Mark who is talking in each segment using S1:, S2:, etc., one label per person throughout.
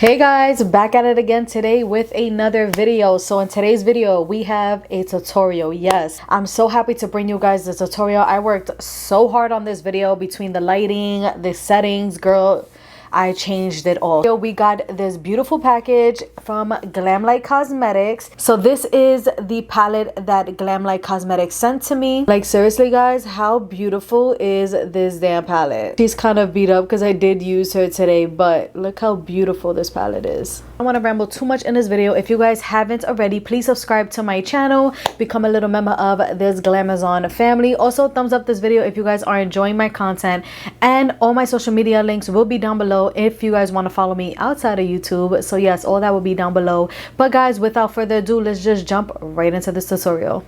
S1: Hey guys, back at it again today with another video. So in today's video we have a tutorial. Yes, I'm so happy to bring you guys the tutorial. I worked so hard on this video between the lighting, the settings, girl. I changed it all. So we got this beautiful package from Glamlite Cosmetics. So this is the palette that Glamlite Cosmetics sent to me. Like seriously guys, how beautiful is this damn palette? She's kind of beat up because I did use her today, but look how beautiful this palette is. I don't want to ramble too much in this video. If you guys haven't already, please subscribe to my channel, become a little member of this Glamazon family. Also thumbs up this video if you guys are enjoying my content, and all my social media links will be down below if you guys want to follow me outside of YouTube. So yes, all that will be down below. But guys, without further ado, let's just jump right into this tutorial.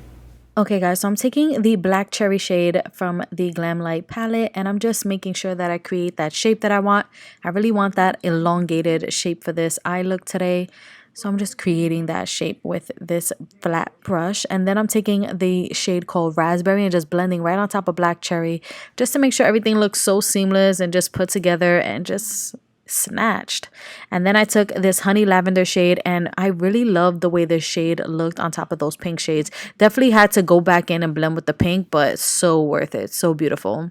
S1: Okay guys, so I'm taking the black cherry shade from the Glamlite palette, and I'm just making sure that I create that shape that I want. I really want that elongated shape for this eye look today. So I'm just creating that shape with this flat brush, and then I'm taking the shade called Raspberry and just blending right on top of black cherry just to make sure everything looks so seamless and just put together and just snatched. And then I took this honey lavender shade, and I really loved the way this shade looked on top of those pink shades. Definitely had to go back in and blend with the pink, but so worth it, so beautiful.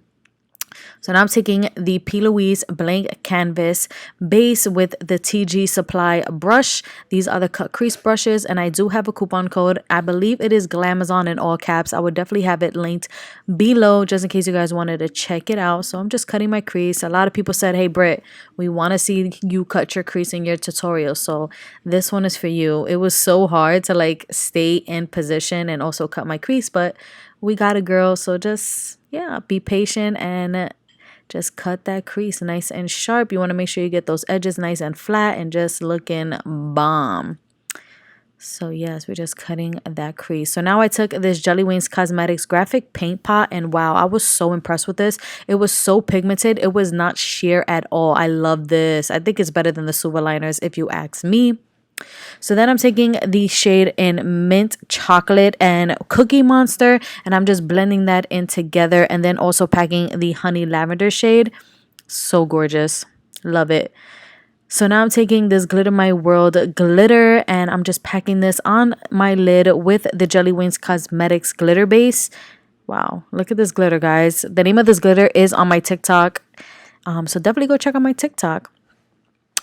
S1: So now I'm taking the Louise blank canvas base with the TGSUPPLY brush. These are the cut crease brushes, and I do have a coupon code. I believe it is Glamazon in all caps. I would definitely have it linked below just in case you guys wanted to check it out. So I'm just cutting my crease. A lot of people said, hey Britt, we want to see you cut your crease in your tutorial. So this one is for you. It was so hard to like stay in position and also cut my crease, but we got a girl. So just, yeah, be patient and just cut that crease nice and sharp. You want to make sure you get those edges nice and flat and just looking bomb. So yes, we're just cutting that crease. So now I took this Jelliwinks Cosmetics graphic paint pot, and wow, I was so impressed with this. It was so pigmented. It was not sheer at all. I love this. I think it's better than the silver liners if you ask me. So then I'm taking the shade in Mint Chocolate and Cookie Monster, and I'm just blending that in together, and then also packing the Honey Lavender shade. So gorgeous. Love it. So now I'm taking this Glitter My World glitter, and I'm just packing this on my lid with the Jelliwinks Cosmetics glitter base. Wow, look at this glitter, guys. The name of this glitter is on my TikTok. So definitely go check out my TikTok.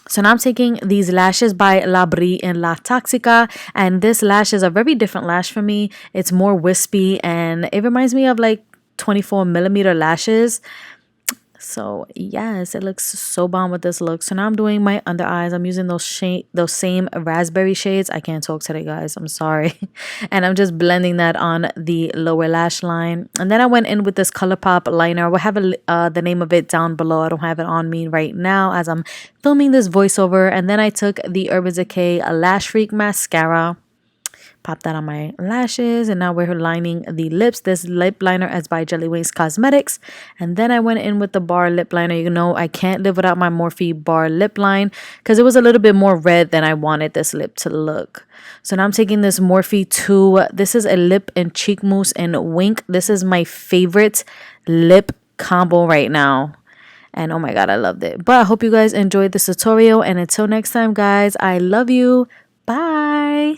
S1: So now I'm taking these lashes by LashesByLaBri in La Toxica, and this lash is a very different lash for me. It's more wispy, and it reminds me of like 24mm lashes. So yes, it looks so bomb with this look. So now I'm doing my under eyes. I'm using those same raspberry shades. I can't talk today, guys. I'm sorry. And I'm just blending that on the lower lash line. And then I went in with this ColourPop liner. We'll have the name of it down below. I don't have it on me right now as I'm filming this voiceover. And then I took the Urban Decay Lash Freak mascara. Pop that on my lashes, and now we're lining the lips. This lip liner is by Jelliwinks Cosmetics, and then I went in with the bar lip liner. You know, I can't live without my Morphe bar lip line because it was a little bit more red than I wanted this lip to look. So now I'm taking this Morphe 2. This is a lip and cheek mousse and wink. This is my favorite lip combo right now. And oh my god, I loved it. But I hope you guys enjoyed this tutorial, and until next time guys, I love you. Bye.